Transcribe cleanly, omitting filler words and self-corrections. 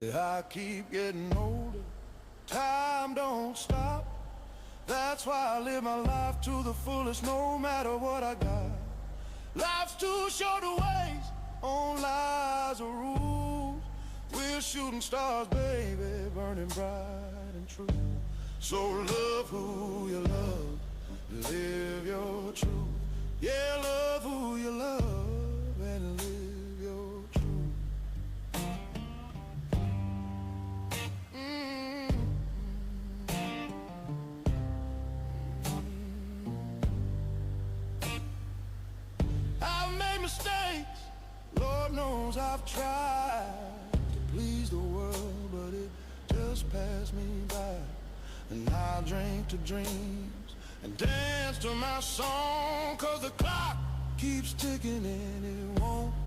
I keep getting older, time don't stop. That's why I live my life to the fullest, no matter what I got. Life's too short to waste on lies or rules. We're shooting stars, baby, burning bright and true. So love who you love, live your truth. Yeah, love who you love and live your truth. I've made mistakes, Lord knows I've tried to please the world, but it just passed me by. And I drink to dreams and dance to my song, 'cause the clock keeps ticking and it won't